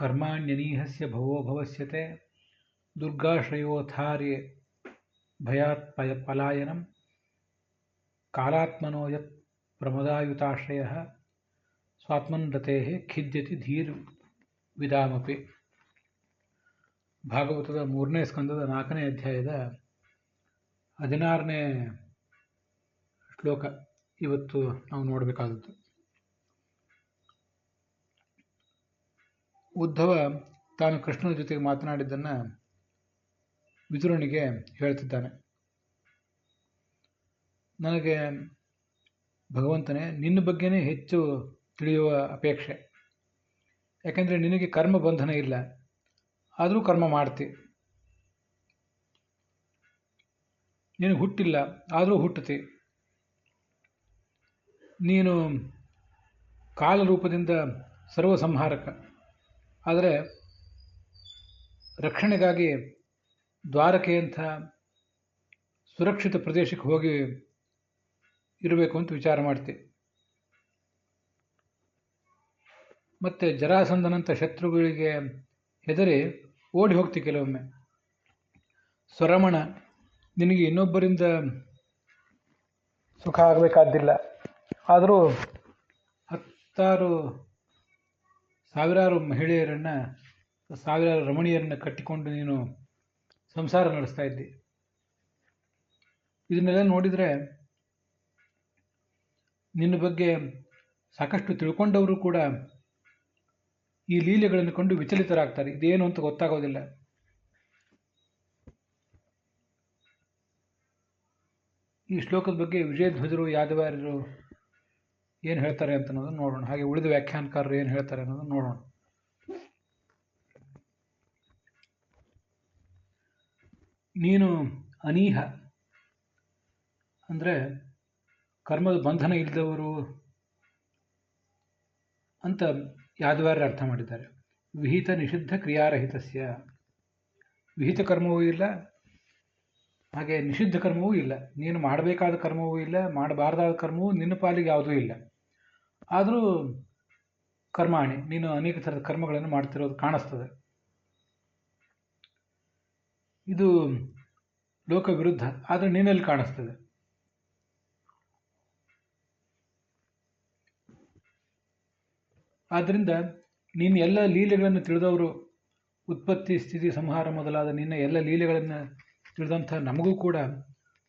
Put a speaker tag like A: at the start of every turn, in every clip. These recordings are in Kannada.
A: ಕರ್ಮಾಣ್ಯನೀಹಸ್ಯ ಭವೋ ಭವಸ್ಯತೆ ದುರ್ಗಾಶ್ರಯೋತ್ಥಾರ್ಯೆ ಭಯಾತ್ ಪಲಾಯನಂ ಕಾಲಾತ್ಮನೋ ಯತ್ ಪ್ರಮದಾಯುತಾಶ್ರಯಃ ಸ್ವಾತ್ಮನ್ರತೇಃ ಖಿದ್ಯತಿ ಧೀರ್ ವಿದಾಮಪಿ. ಭಾಗವತದ 3ನೇ ಸ್ಕಂದದ 4ನೇ ಅಧ್ಯಾಯದ 16ನೇ ಶ್ಲೋಕ ಇವತ್ತು ನಾವು ನೋಡಬೇಕಾದದ್ದು. ಉದ್ಧವ ತಾನು ಕೃಷ್ಣನ ಜೊತೆಗೆ ಮಾತನಾಡಿದ್ದನ್ನು ವಿದುರನಿಗೆ ಹೇಳ್ತಿದ್ದಾನೆ. ನನಗೆ ಭಗವಂತನೇ ನಿನ್ನ ಬಗ್ಗೆನೇ ಹೆಚ್ಚು ತಿಳಿಯುವ ಅಪೇಕ್ಷೆ. ಯಾಕೆಂದರೆ ನಿನಗೆ ಕರ್ಮ ಬಂಧನ ಇಲ್ಲ, ಆದರೂ ಕರ್ಮ ಮಾಡ್ತಿ. ನೀನು ಹುಟ್ಟಿಲ್ಲ, ಆದರೂ ಹುಟ್ಟುತ್ತಿ. ನೀನು ಕಾಲರೂಪದಿಂದ ಸರ್ವಸಂಹಾರಕ, ಆದರೆ ರಕ್ಷಣೆಗಾಗಿ ದ್ವಾರಕೆಯಂಥ ಸುರಕ್ಷಿತ ಪ್ರದೇಶಕ್ಕೆ ಹೋಗಿ ಇರಬೇಕು ಅಂತ ವಿಚಾರ ಮಾಡ್ತಿ. ಮತ್ತು ಜರಾಸಂಧನಂಥ ಶತ್ರುಗಳಿಗೆ ಹೆದರಿ ಓಡಿ ಹೋಗ್ತಿ ಕೆಲವೊಮ್ಮೆ. ಸ್ವರಮಣ, ನಿನಗೆ ಇನ್ನೊಬ್ಬರಿಂದ ಸುಖ ಆಗಬೇಕಾದ್ದಿಲ್ಲ, ಆದರೂ ಸಾವಿರಾರು ಮಹಿಳೆಯರನ್ನು, ಸಾವಿರಾರು ರಮಣೀಯರನ್ನು ಕಟ್ಟಿಕೊಂಡು ನೀನು ಸಂಸಾರ ನಡೆಸ್ತಾ ಇದ್ದಿ. ಇದನ್ನೆಲ್ಲ ನೋಡಿದರೆ ನಿನ್ನ ಬಗ್ಗೆ ಸಾಕಷ್ಟು ತಿಳ್ಕೊಂಡವರು ಕೂಡ ಈ ಲೀಲೆಗಳನ್ನು ಕೊಂಡು ವಿಚಲಿತರಾಗ್ತಾರೆ. ಇದೇನು ಅಂತ ಗೊತ್ತಾಗೋದಿಲ್ಲ. ಈ ಶ್ಲೋಕದ ಬಗ್ಗೆ ವಿಜಯಧ್ವಜರು, ಯಾದವಾರ್ಯರು ಏನು ಹೇಳ್ತಾರೆ ಅಂತ ಅನ್ನೋದನ್ನು ನೋಡೋಣ. ಹಾಗೆ ಉಳಿದ ವ್ಯಾಖ್ಯಾನಕಾರರು ಏನು ಹೇಳ್ತಾರೆ ಅನ್ನೋದನ್ನು ನೋಡೋಣ. ನೀನು ಅನೀಹ ಅಂದರೆ ಕರ್ಮದ ಬಂಧನ ಇಲ್ಲದವರು ಅಂತ ಯಾದವಾರ್ಯರು ಅರ್ಥ ಮಾಡಿದ್ದಾರೆ. ವಿಹಿತ ನಿಷಿದ್ಧ ಕ್ರಿಯಾರಹಿತಸ್ಯ, ವಿಹಿತ ಕರ್ಮವೂ ಇಲ್ಲ, ಹಾಗೆ ನಿಷಿದ್ಧ ಕರ್ಮವೂ ಇಲ್ಲ. ನೀನು ಮಾಡಬೇಕಾದ ಕರ್ಮವೂ ಇಲ್ಲ, ಮಾಡಬಾರ್ದಾದ ಕರ್ಮವೂ ನಿನ್ನ ಪಾಲಿಗೆ ಯಾವುದೂ ಇಲ್ಲ. ಆದರೂ ಕರ್ಮಾಣಿ, ನೀನು ಅನೇಕ ಥರದ ಕರ್ಮಗಳನ್ನು ಮಾಡ್ತಿರೋದು ಕಾಣಿಸ್ತದೆ. ಇದು ಲೋಕ ವಿರುದ್ಧ, ಆದರೆ ನಿನ್ನಲ್ಲಿ ಕಾಣಿಸ್ತದೆ. ಆದ್ದರಿಂದ ನೀನು ಎಲ್ಲ ಲೀಲೆಗಳನ್ನು ತಿಳಿದವರು, ಉತ್ಪತ್ತಿ ಸ್ಥಿತಿ ಸಂಹಾರ ಮೊದಲಾದ ನಿನ್ನ ಎಲ್ಲ ಲೀಲೆಗಳನ್ನು ತಿಳಿದಂಥ ನಮಗೂ ಕೂಡ,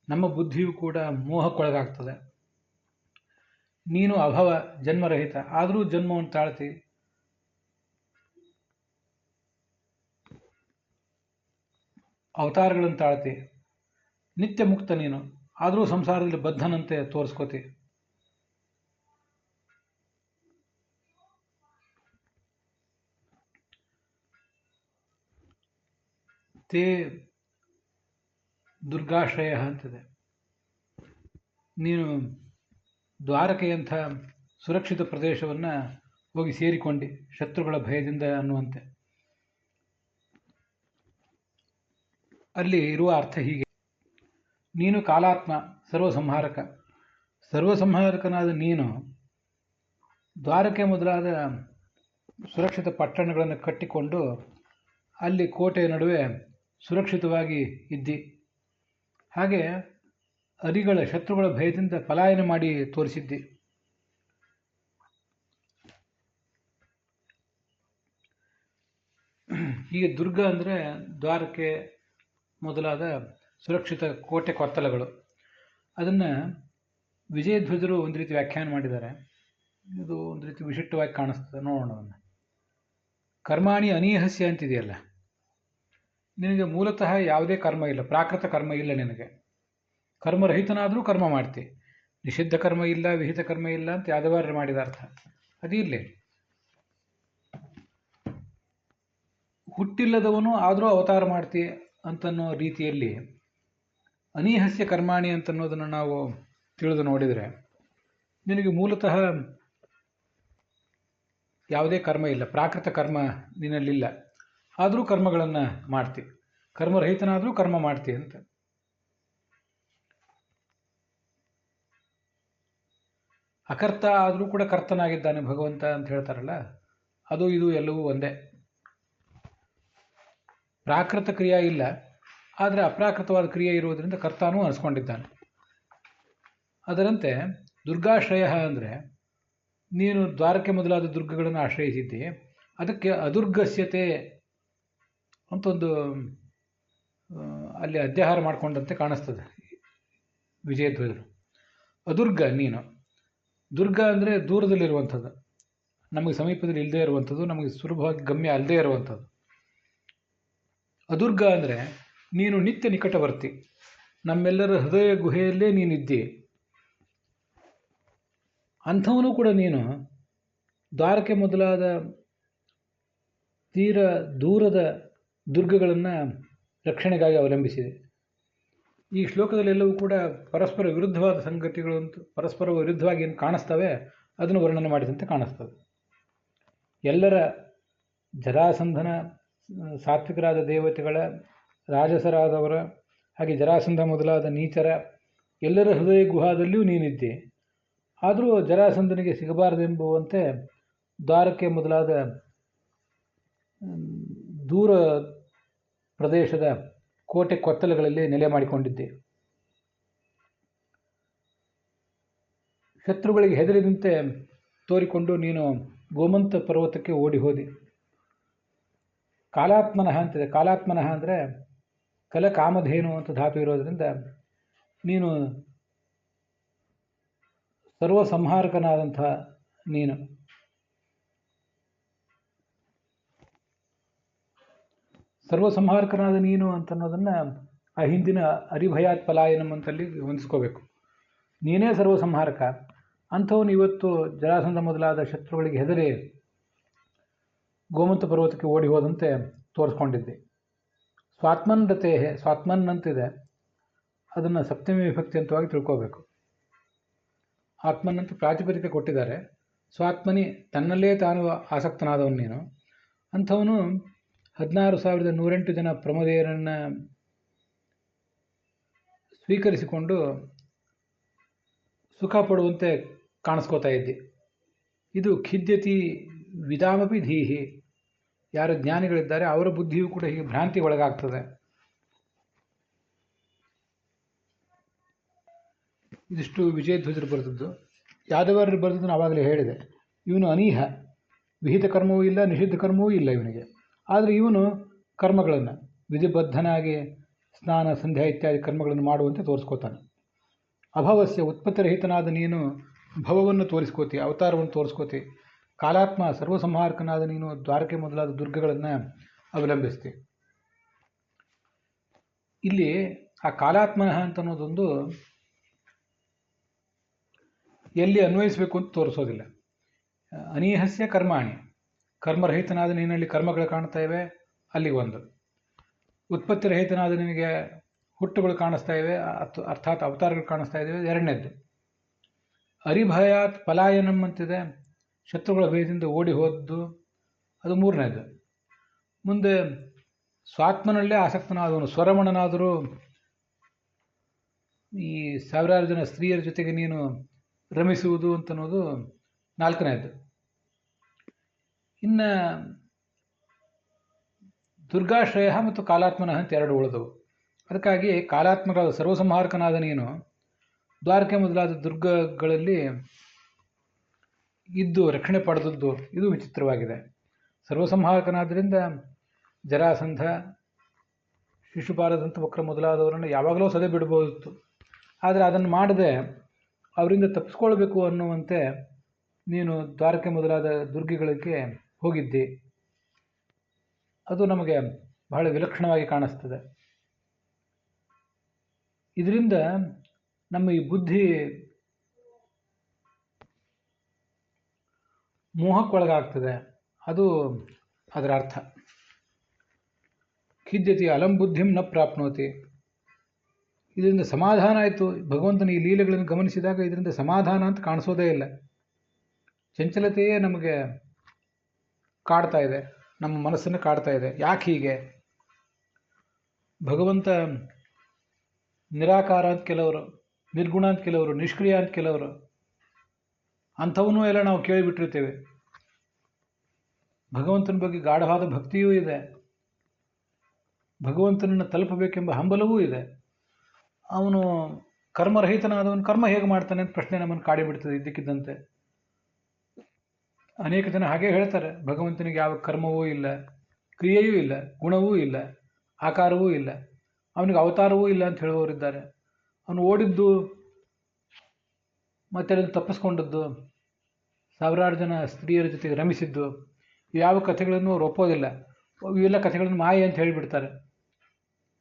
A: ನಮ್ಮ ಬುದ್ಧಿಯೂ ಕೂಡ ಮೋಹಕ್ಕೊಳಗಾಗ್ತದೆ. ನೀನು ಅಭವ, ಜನ್ಮರಹಿತ, ಆದರೂ ಜನ್ಮವನ್ನು ತಾಳ್ತಿ. ಅವತಾರಗಳನ್ನು ತಾಳ್ತಿ. ನಿತ್ಯ ಮುಕ್ತ ನೀನು, ಆದರೂ ಸಂಸಾರದಲ್ಲಿ ಬದ್ಧನಂತೆ ತೋರಿಸ್ಕೋತಿ. ತೇ ದುರ್ಗಾಶ್ರಯ ಅಂತಿದೆ. ನೀನು ದ್ವಾರಕೆಯಂಥ ಸುರಕ್ಷಿತ ಪ್ರದೇಶವನ್ನು ಹೋಗಿ ಸೇರಿಕೊಂಡಿ, ಶತ್ರುಗಳ ಭಯದಿಂದ ಅನ್ನುವಂತೆ. ಅಲ್ಲಿ ಇರುವ ಅರ್ಥ ಹೀಗೆ: ನೀನು ಕಾಲಾತ್ಮ, ಸರ್ವಸಂಹಾರಕ. ಸರ್ವಸಂಹಾರಕನಾದ ನೀನು ದ್ವಾರಕೆ ಮೊದಲಾದ ಸುರಕ್ಷಿತ ಪಟ್ಟಣಗಳನ್ನು ಕಟ್ಟಿಕೊಂಡು ಅಲ್ಲಿ ಕೋಟೆಯ ನಡುವೆ ಸುರಕ್ಷಿತವಾಗಿ ಇದ್ದಿ. ಹಾಗೆ ಅರಿಗಳ, ಶತ್ರುಗಳ ಭಯದಿಂದ ಪಲಾಯನ ಮಾಡಿ ತೋರಿಸಿದ್ದಿ. ಹೀಗೆ ದುರ್ಗ ಅಂದರೆ ದ್ವಾರಕೆ ಮೊದಲಾದ ಸುರಕ್ಷಿತ ಕೋಟೆ ಕೊತ್ತಲಗಳು. ಅದನ್ನು ವಿಜಯಧ್ವಜರು ಒಂದು ರೀತಿ ವ್ಯಾಖ್ಯಾನ ಮಾಡಿದ್ದಾರೆ. ಇದು ಒಂದು ರೀತಿ ವಿಶಿಷ್ಟವಾಗಿ ಕಾಣಿಸ್ತದೆ. ನೋಡೋಣ ಅದನ್ನು. ಕರ್ಮಾಣಿ ಅನೀಹಸ್ಯ ಅಂತಿದೆಯಲ್ಲ, ನಿನಗೆ ಮೂಲತಃ ಯಾವುದೇ ಕರ್ಮ ಇಲ್ಲ, ಪ್ರಾಕೃತ ಕರ್ಮ ಇಲ್ಲ. ನಿನಗೆ ಕರ್ಮರಹಿತನಾದರೂ ಕರ್ಮ ಮಾಡ್ತಿ. ನಿಷಿದ್ಧ ಕರ್ಮ ಇಲ್ಲ, ವಿಹಿತ ಕರ್ಮ ಇಲ್ಲ ಅಂತ ಯಾದವಾರ್ಯರು ಮಾಡಿದ ಅರ್ಥ ಅದಿರಲಿ. ಹುಟ್ಟಿಲ್ಲದವನು ಆದರೂ ಅವತಾರ ಮಾಡ್ತಿ ಅಂತನ್ನೋ ರೀತಿಯಲ್ಲಿ ಅನೀಹಸ್ಯ ಕರ್ಮಾಣಿ ಅಂತನ್ನೋದನ್ನು ನಾವು ತಿಳಿದು ನೋಡಿದರೆ, ನಿನಗೆ ಮೂಲತಃ ಯಾವುದೇ ಕರ್ಮ ಇಲ್ಲ, ಪ್ರಾಕೃತ ಕರ್ಮ ನಿನ್ನಲ್ಲಿಲ್ಲ, ಆದರೂ ಕರ್ಮಗಳನ್ನು ಮಾಡ್ತಿ. ಕರ್ಮರಹಿತನಾದರೂ ಕರ್ಮ ಮಾಡ್ತಿ ಅಂತ. ಅಕರ್ತ ಆದರೂ ಕೂಡ ಕರ್ತನಾಗಿದ್ದಾನೆ ಭಗವಂತ ಅಂತ ಹೇಳ್ತಾರಲ್ಲ, ಅದು ಇದು ಎಲ್ಲವೂ ಒಂದೇ. ಪ್ರಾಕೃತ ಕ್ರಿಯೆ ಇಲ್ಲ, ಆದರೆ ಅಪ್ರಾಕೃತವಾದ ಕ್ರಿಯೆ ಇರುವುದರಿಂದ ಕರ್ತಾನೂ ಅನಿಸ್ಕೊಂಡಿದ್ದಾನೆ. ಅದರಂತೆ ದುರ್ಗಾಶ್ರಯ ಅಂದರೆ ನೀನು ದ್ವಾರಕೆ ಮೊದಲಾದ ದುರ್ಗಗಳನ್ನು ಆಶ್ರಯಿಸಿದ್ದಿ, ಅದಕ್ಕೆ ಅದುರ್ಗಸ್ಯತೆ ಅಂತ ಒಂದು ಅಲ್ಲಿ ಅಧ್ಯಾಹಾರ ಮಾಡಿಕೊಂಡಂತೆ ಕಾಣಿಸ್ತದೆ ವಿಜಯಧ್ವಜರು. ಅದುರ್ಗ ನೀನು, ದುರ್ಗ ಅಂದರೆ ದೂರದಲ್ಲಿರುವಂಥದ್ದು, ನಮಗೆ ಸಮೀಪದಲ್ಲಿ ಇಲ್ಲದೆ ಇರುವಂಥದ್ದು, ನಮಗೆ ಸುಲಭವಾಗಿ ಗಮ್ಯ ಅಲ್ಲದೆ ಇರುವಂಥದ್ದು. ಅದುರ್ಗ ಅಂದರೆ ನೀನು ನಿತ್ಯ ನಿಕಟವರ್ತಿ, ನಮ್ಮೆಲ್ಲರ ಹೃದಯ ಗುಹೆಯಲ್ಲೇ ನೀನಿದ್ದಿ. ಅಂಥವನು ಕೂಡ ನೀನು ದ್ವಾರಕೆ ಮೊದಲಾದ ತೀರ ದೂರದ ದುರ್ಗಗಳನ್ನು ರಕ್ಷಣೆಗಾಗಿ ಅವಲಂಬಿಸಿದೆ. ಈ ಶ್ಲೋಕದಲ್ಲೆಲ್ಲವೂ ಕೂಡ ಪರಸ್ಪರ ವಿರುದ್ಧವಾದ ಸಂಗತಿಗಳು ಅಂತ ಪರಸ್ಪರ ವಿರುದ್ಧವಾಗಿ ಏನು ಕಾಣಿಸ್ತವೆ ಅದನ್ನು ವರ್ಣನೆ ಮಾಡಿದಂತೆ ಕಾಣಿಸ್ತದೆ. ಎಲ್ಲರ ಜರಾಸಂಧನ ಸಾತ್ವಿಕರಾದ ದೇವತೆಗಳ, ರಾಜಸರಾದವರ, ಹಾಗೆ ಜರಾಸಂಧ ಮೊದಲಾದ ನೀಚರ ಎಲ್ಲರ ಹೃದಯ ಗುಹಾದಲ್ಲಿಯೂ ನೀನಿದ್ದೆ. ಆದರೂ ಜರಾಸಂಧನಿಗೆ ಸಿಗಬಾರದೆಂಬುವಂತೆ ದ್ವಾರಕೆ ಮೊದಲಾದ ದೂರ ಪ್ರದೇಶದ ಕೋಟೆ ಕೊತ್ತಲಗಳಲ್ಲಿ ನೆಲೆ ಮಾಡಿಕೊಂಡಿದ್ದೆ. ಶತ್ರುಗಳಿಗೆ ಹೆದರಿದಂತೆ ತೋರಿಕೊಂಡು ನೀನು ಗೋಮಂತ ಪರ್ವತಕ್ಕೆ ಓಡಿ ಹೋದಿ. ಕಾಲಾತ್ಮನಃ ಅಂತಿದೆ. ಕಾಲಾತ್ಮನಃ ಅಂದರೆ ಕಲ ಕಾಮಧೇನು ಅಂತ ಧಾತು ಇರೋದರಿಂದ ನೀನು ಸರ್ವಸಂಹಾರಕನಾದಂಥ ನೀನು. ಸರ್ವಸಂಹಾರಕನಾದ ನೀನು ಅಂತನ್ನೋದನ್ನು ಆ ಹಿಂದಿನ ಅರಿಭಯಾತ್ ಪಲಾಯನಂ ಅಂತಲ್ಲಿ ಹೊಂದಿಸ್ಕೋಬೇಕು. ನೀನೇ ಸರ್ವಸಂಹಾರಕ. ಅಂಥವನು ಇವತ್ತು ಜರಾಸಂಧ ಮೊದಲಾದ ಶತ್ರುಗಳಿಗೆ ಹೆದರಿ ಗೋಮಂತ ಪರ್ವತಕ್ಕೆ ಓಡಿ ಹೋದಂತೆ ತೋರಿಸ್ಕೊಂಡಿದ್ದೆ. ಸ್ವಾತ್ಮನ್ ರತೆ, ಸ್ವಾತ್ಮನ್ ಅಂತಿದೆ, ಅದನ್ನು ಸಪ್ತಮಿ ವಿಭಕ್ತಿ ಅಂತವಾಗಿ ತಿಳ್ಕೋಬೇಕು. ಆತ್ಮನ್ ಅಂತ ಪ್ರಾತಿಪದಿಕ ಕೊಟ್ಟಿದ್ದಾರೆ. ಸ್ವಾತ್ಮನಿ, ತನ್ನಲ್ಲೇ ತಾನು ಆಸಕ್ತನಾದವನು ನೀನು. ಅಂಥವನು 16,108 ಜನ ಪ್ರಮದೆಯರನ್ನು ಸ್ವೀಕರಿಸಿಕೊಂಡು ಸುಖ ಪಡುವಂತೆ ಕಾಣಿಸ್ಕೋತಾ ಇದ್ದೆ. ಇದು ಖಿದ್ಯತಿ ವಿದಾಮಪಿ ಧೀಹಿ, ಯಾರು ಜ್ಞಾನಿಗಳಿದ್ದಾರೆ ಅವರ ಬುದ್ಧಿಯೂ ಕೂಡ ಹೀಗೆ ಭ್ರಾಂತಿ ಒಳಗಾಗ್ತದೆ. ಇದಿಷ್ಟು ವಿಜಯಧ್ವಜರು ಬರೆದದ್ದು. ಯಾದವರರು ಬರೆದದ್ದು ಆವಾಗಲೇ ಹೇಳಿದೆ. ಇವನು ಅನೀಹ, ವಿಹಿತ ಕರ್ಮವೂ ಇಲ್ಲ, ನಿಷಿದ್ಧ ಕರ್ಮವೂ ಇಲ್ಲ ಇವನಿಗೆ. ಆದರೆ ಇವನು ಕರ್ಮಗಳನ್ನು ವಿಧಿಬದ್ಧನಾಗಿ ಸ್ನಾನ ಸಂಧ್ಯಾ ಇತ್ಯಾದಿ ಕರ್ಮಗಳನ್ನು ಮಾಡುವಂತೆ ತೋರಿಸ್ಕೋತಾನೆ. ಅಭವಸ್ಯ, ಉತ್ಪತ್ತಿರಹಿತನಾದ ನೀನು ಭವವನ್ನು ತೋರಿಸ್ಕೋತಿ, ಅವತಾರವನ್ನು ತೋರಿಸ್ಕೋತಿ. ಕಾಲಾತ್ಮ, ಸರ್ವಸಂಹಾರಕನಾದ ನೀನು ದ್ವಾರಕೆ ಮೊದಲಾದ ದುರ್ಗಗಳನ್ನು ಅವಲಂಬಿಸ್ತಿ. ಇಲ್ಲಿ ಆ ಕಾಲಾತ್ಮನಃ ಅಂತನ್ನೋದೊಂದು ಎಲ್ಲಿ ಅನ್ವಯಿಸಬೇಕು ಅಂತ ತೋರಿಸೋದಿಲ್ಲ. ಅನೀಹಸ್ಯ ಕರ್ಮಾಣಿ, ಕರ್ಮರಹಿತನಾದ ನೀನಲ್ಲಿ ಕರ್ಮಗಳು ಕಾಣ್ತಾ ಇವೆ, ಅಲ್ಲಿಗೆ ಒಂದು. ಉತ್ಪತ್ತಿರಹಿತನಾದ ನಿನಗೆ ಹುಟ್ಟುಗಳು ಕಾಣಿಸ್ತಾ ಇವೆ, ಅರ್ಥಾತ್ ಅವತಾರಗಳು ಕಾಣಿಸ್ತಾ ಇದ್ದಾವೆ, ಎರಡನೇದ್ದು. ಅರಿಭಯಾತ್ ಪಲಾಯನಂ ಅಂತಿದೆ, ಶತ್ರುಗಳ ಭಯದಿಂದ ಓಡಿ ಹೋದ್ದು, ಅದು ಮೂರನೇದು. ಮುಂದೆ ಸ್ವಾತ್ಮನಲ್ಲೇ ಆಸಕ್ತನಾದವನು, ಸ್ವರಮಣನಾದರೂ ಈ ಸಾವಿರಾರು ಜನ ಸ್ತ್ರೀಯರ ಜೊತೆಗೆ ನೀನು ರಮಿಸುವುದು ಅಂತನ್ನೋದು ನಾಲ್ಕನೇದು. ಇನ್ನು ದುರ್ಗಾಶ್ರಯ ಮತ್ತು ಕಾಲಾತ್ಮನಃ ಅಂತ ಎರಡು ಉಳಿದವು. ಅದಕ್ಕಾಗಿ ಕಾಲಾತ್ಮಕ ಸರ್ವಸಂಹಾರಕನಾದ ನೀನು ದ್ವಾರಕೆ ಮೊದಲಾದ ದುರ್ಗಗಳಲ್ಲಿ ಇದ್ದು ರಕ್ಷಣೆ ಪಡೆದದ್ದು ಇದು ವಿಚಿತ್ರವಾಗಿದೆ. ಸರ್ವಸಂಹಾರಕನಾದ್ದರಿಂದ ಜರಾಸಂಧ, ಶಿಶುಪಾಲದಂಥ ವಕ್ರ ಮೊದಲಾದವರನ್ನು ಯಾವಾಗಲೂ ಸದೆ ಬಿಡಬಹುದಿತ್ತು. ಆದರೆ ಅದನ್ನು ಮಾಡದೆ ಅವರಿಂದ ತಪ್ಪಿಸ್ಕೊಳ್ಬೇಕು ಅನ್ನುವಂತೆ ನೀನು ದ್ವಾರಕೆ ಮೊದಲಾದ ದುರ್ಗಗಳಿಗೆ ಹೋಗಿದ್ದಿ. ಅದು ನಮಗೆ ಬಹಳ ವಿಲಕ್ಷಣವಾಗಿ ಕಾಣಿಸ್ತದೆ. ಇದರಿಂದ ನಮ್ಮ ಈ ಬುದ್ಧಿ ಮೋಹಕ್ಕೊಳಗಾಗ್ತದೆ, ಅದು ಅದರ ಅರ್ಥ. ಖಿದ್ಯತಿ ಅಲಂ ಬುದ್ಧಿಂ ನ ಪ್ರಾಪ್ನೋತಿ. ಇದರಿಂದ ಸಮಾಧಾನ ಆಯಿತು. ಭಗವಂತನ ಈ ಲೀಲೆಗಳನ್ನು ಗಮನಿಸಿದಾಗ ಇದರಿಂದ ಸಮಾಧಾನ ಅಂತ ಕಾಣಿಸೋದೇ ಇಲ್ಲ. ಚಂಚಲತೆಯೇ ನಮಗೆ ಕಾಡ್ತಾ ಇದೆ, ನಮ್ಮ ಮನಸ್ಸನ್ನು ಕಾಡ್ತಾ ಇದೆ. ಯಾಕೆ ಹೀಗೆ? ಭಗವಂತ ನಿರಾಕಾರ ಅಂತ ಕೆಲವರು, ನಿರ್ಗುಣ ಅಂತ ಕೆಲವರು, ನಿಷ್ಕ್ರಿಯ ಅಂತ ಕೆಲವರು, ಅಂಥವನ್ನೂ ಎಲ್ಲ ನಾವು ಕೇಳಿಬಿಟ್ಟಿರ್ತೇವೆ. ಭಗವಂತನ ಬಗ್ಗೆ ಗಾಢವಾದ ಭಕ್ತಿಯೂ ಇದೆ. ಭಗವಂತನನ್ನು ತಲುಪಬೇಕೆಂಬ ಹಂಬಲವೂ ಇದೆ. ಅವನು ಕರ್ಮರಹಿತನಾದವನು ಕರ್ಮ ಹೇಗೆ ಮಾಡ್ತಾನೆ ಅಂತ ಪ್ರಶ್ನೆ ನಮ್ಮನ್ನು ಕಾಡಿಬಿಡ್ತದೆ ಇದ್ದಕ್ಕಿದ್ದಂತೆ. ಅನೇಕ ಜನ ಹಾಗೆ ಹೇಳ್ತಾರೆ, ಭಗವಂತನಿಗೆ ಯಾವ ಕರ್ಮವೂ ಇಲ್ಲ, ಕ್ರಿಯೆಯೂ ಇಲ್ಲ, ಗುಣವೂ ಇಲ್ಲ, ಆಕಾರವೂ ಇಲ್ಲ, ಅವನಿಗೆ ಅವತಾರವೂ ಇಲ್ಲ ಅಂತ ಹೇಳುವವರಿದ್ದಾರೆ. ಅವನು ಓಡಿದ್ದು ಮತ್ತೆ ಅದನ್ನು ತಪ್ಪಿಸ್ಕೊಂಡದ್ದು, ಸಾವಿರಾರು ಜನ ಸ್ತ್ರೀಯರ ಜೊತೆಗೆ ರಮಿಸಿದ್ದು, ಯಾವ ಕಥೆಗಳನ್ನು ಅವ್ರು ಒಪ್ಪೋದಿಲ್ಲ. ಇವೆಲ್ಲ ಕಥೆಗಳನ್ನು ಮಾಯೆ ಅಂತ ಹೇಳಿಬಿಡ್ತಾರೆ.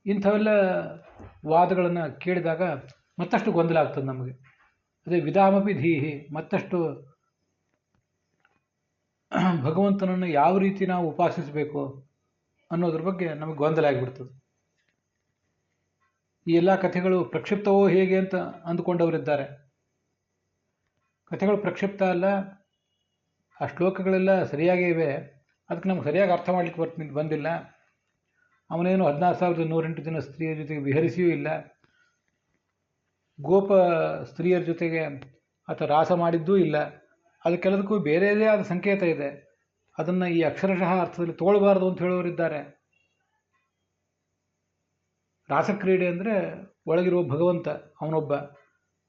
A: ಇಂಥವೆಲ್ಲ ವಾದಗಳನ್ನು ಕೇಳಿದಾಗ ಮತ್ತಷ್ಟು ಗೊಂದಲ ಆಗ್ತದೆ ನಮಗೆ. ಅದೇ ವಿಧಾಮಪಿ ಧೀಹಿ, ಮತ್ತಷ್ಟು ಭಗವಂತನನ್ನು ಯಾವ ರೀತಿ ನಾವು ಉಪಾಸಿಸಬೇಕು ಅನ್ನೋದ್ರ ಬಗ್ಗೆ ನಮಗೆ ಗೊಂದಲ ಆಗಿಬಿಡ್ತದೆ. ಈ ಎಲ್ಲ ಕಥೆಗಳು ಪ್ರಕ್ಷಿಪ್ತವೋ ಹೇಗೆ ಅಂತ ಅಂದುಕೊಂಡವರಿದ್ದಾರೆ. ಕಥೆಗಳು ಪ್ರಕ್ಷಿಪ್ತ ಅಲ್ಲ, ಆ ಶ್ಲೋಕಗಳೆಲ್ಲ ಸರಿಯಾಗೇ ಇವೆ, ಅದಕ್ಕೆ ನಮ್ಗೆ ಸರಿಯಾಗಿ ಅರ್ಥ ಮಾಡಲಿಕ್ಕೆ ಬಂದಿಲ್ಲ. ಅವನೇನು 16,108 ಜನ ಸ್ತ್ರೀಯರ ಜೊತೆಗೆ ವಿಹರಿಸಿಯೂ ಇಲ್ಲ, ಗೋಪ ಸ್ತ್ರೀಯರ ಜೊತೆಗೆ ಆತ ರಾಸ ಮಾಡಿದ್ದೂ ಇಲ್ಲ. ಅದಕ್ಕೆಲ್ಲದಕ್ಕೂ ಬೇರೆಯದೇ ಆದ ಸಂಕೇತ ಇದೆ. ಅದನ್ನು ಈ ಅಕ್ಷರಶಃ ಅರ್ಥದಲ್ಲಿ ತಗೊಳ್ಬಾರ್ದು ಅಂತ ಹೇಳೋರಿದ್ದಾರೆ. ರಾಸಕ್ರೀಡೆ ಅಂದರೆ ಒಳಗಿರುವ ಭಗವಂತ ಅವನೊಬ್ಬ,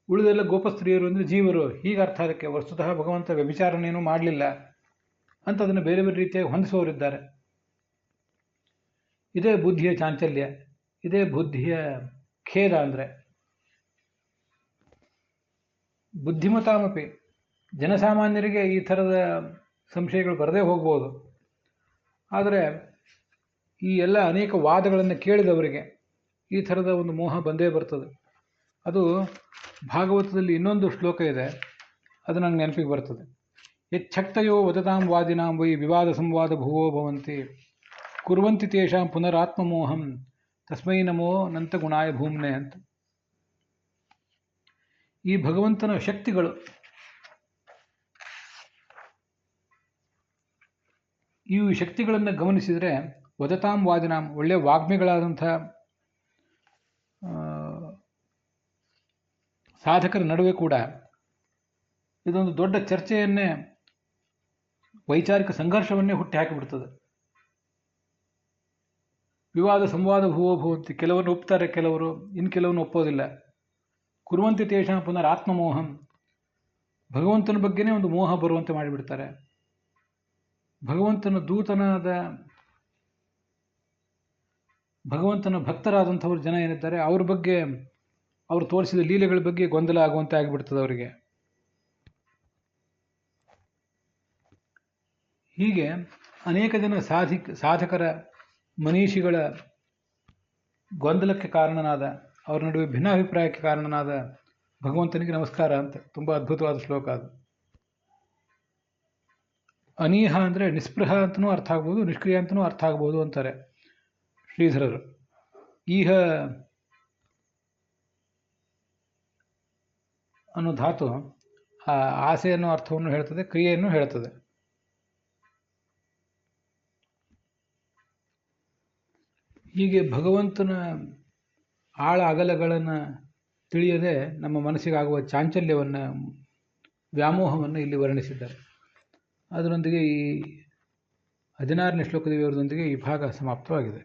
A: ಉಳಿದೆಲ್ಲ ಗೋಪಸ್ತ್ರೀಯರು ಅಂದರೆ ಜೀವರು, ಹೀಗೆ ಅರ್ಥ. ಅದಕ್ಕೆ ವಸ್ತುತಃ ಭಗವಂತ ವ್ಯಭಿಚಾರನೇನೂ ಮಾಡಲಿಲ್ಲ ಅಂತ ಅದನ್ನು ಬೇರೆ ಬೇರೆ ರೀತಿಯಾಗಿ ಹೊಂದಿಸುವವರಿದ್ದಾರೆ. ಇದೇ ಬುದ್ಧಿಯ ಚಾಂಚಲ್ಯ, ಇದೇ ಬುದ್ಧಿಯ ಖೇದ. ಅಂದರೆ ಬುದ್ಧಿಮತಾಮಪಿ ಜನಸಾಮಾನ್ಯರಿಗೆ ಈ ಥರದ ಸಂಶಯಗಳು ಬರದೇ ಹೋಗ್ಬೋದು. ಆದರೆ ಈ ಎಲ್ಲ ಅನೇಕ ವಾದಗಳನ್ನು ಕೇಳಿದವರಿಗೆ ಈ ಥರದ ಒಂದು ಮೋಹ ಬಂದೇ ಬರ್ತದೆ. ಅದು ಭಾಗವತದಲ್ಲಿ ಇನ್ನೊಂದು ಶ್ಲೋಕ ಇದೆ, ಅದು ನಂಗೆ ನೆನಪಿಗೆ ಬರ್ತದೆ. ಯಚ್ಛಕ್ತಯೋ ವದತಾಂ ವಾದಿನಾಂ ವೈ ವಿವಾದ ಸಂವಾದ ಭುವೋ ಭವಂತಿ ಕುರ್ವಂತಿ ತೇಷಾಂ ಪುನರಾತ್ಮಮೋಹಂ ತಸ್ಮೈ ನಮೋ ನಂತ ಗುಣಾಯ ಭೂಮ್ನೆ ಅಂತ. ಈ ಭಗವಂತನ ಶಕ್ತಿಗಳು, ಈ ಶಕ್ತಿಗಳನ್ನು ಗಮನಿಸಿದರೆ ವದತಾಂ ವಾದಿನಾಂ, ಒಳ್ಳೆಯ ವಾಗ್ಮಿಗಳಾದಂಥ ಸಾಧಕರ ನಡುವೆ ಕೂಡ ಇದೊಂದು ದೊಡ್ಡ ಚರ್ಚೆಯನ್ನೇ, ವೈಚಾರಿಕ ಸಂಘರ್ಷವನ್ನೇ ಹುಟ್ಟಿ ಹಾಕಿಬಿಡ್ತದೆ. ವಿವಾದ ಸಂವಾದ ಭುವೋ ಭವಂತಿ, ಕೆಲವರು ಒಪ್ತಾರೆ, ಕೆಲವರು ಇನ್ನು ಕೆಲವನ್ನು ಒಪ್ಪೋದಿಲ್ಲ. ಕುರುವಂತೆ ತೇಷಾಂ ಪುನರ್ ಆತ್ಮಮೋಹಂ, ಭಗವಂತನ ಬಗ್ಗೆನೇ ಒಂದು ಮೋಹ ಬರುವಂತೆ ಮಾಡಿಬಿಡ್ತಾರೆ. ಭಗವಂತನ ದೂತನಾದ, ಭಗವಂತನ ಭಕ್ತರಾದಂಥವ್ರು ಜನ ಏನಿದ್ದಾರೆ ಅವ್ರ ಬಗ್ಗೆ, ಅವರು ತೋರಿಸಿದ ಲೀಲೆಗಳ ಬಗ್ಗೆ ಗೊಂದಲ ಆಗುವಂತೆ ಆಗಿಬಿಡ್ತದೆ ಅವರಿಗೆ. ಹೀಗೆ ಅನೇಕ ಜನ ಸಾಧಕರ, ಮನೀಷಿಗಳ ಗೊಂದಲಕ್ಕೆ ಕಾರಣನಾದ, ಅವರ ನಡುವೆ ಭಿನ್ನಾಭಿಪ್ರಾಯಕ್ಕೆ ಕಾರಣನಾದ ಭಗವಂತನಿಗೆ ನಮಸ್ಕಾರ ಅಂತ. ತುಂಬ ಅದ್ಭುತವಾದ ಶ್ಲೋಕ ಅದು. ಅನೀಹ ಅಂದರೆ ನಿಸ್ಪೃಹ ಅಂತಲೂ ಅರ್ಥ ಆಗ್ಬೋದು, ನಿಷ್ಕ್ರಿಯ ಅಂತಲೂ ಅರ್ಥ ಆಗ್ಬೋದು ಅಂತಾರೆ ಶ್ರೀಧರರು. ಈಹ ಅನ್ನೋ ಧಾತು ಆ ಆಸೆ ಅನ್ನೋ ಅರ್ಥವನ್ನು ಹೇಳ್ತದೆ, ಕ್ರಿಯೆಯನ್ನು ಹೇಳ್ತದೆ. ಹೀಗೆ ಭಗವಂತನ ಆಳ ಅಗಲಗಳನ್ನು ತಿಳಿಯದೆ ನಮ್ಮ ಮನಸ್ಸಿಗಾಗುವ ಚಾಂಚಲ್ಯವನ್ನು, ವ್ಯಾಮೋಹವನ್ನು ಇಲ್ಲಿ ವರ್ಣಿಸಿದ್ದಾರೆ. ಅದರೊಂದಿಗೆ ಈ 16ನೇ ಶ್ಲೋಕದ ವಿವರದೊಂದಿಗೆ ಈ ಭಾಗ ಸಮಾಪ್ತವಾಗಿದೆ.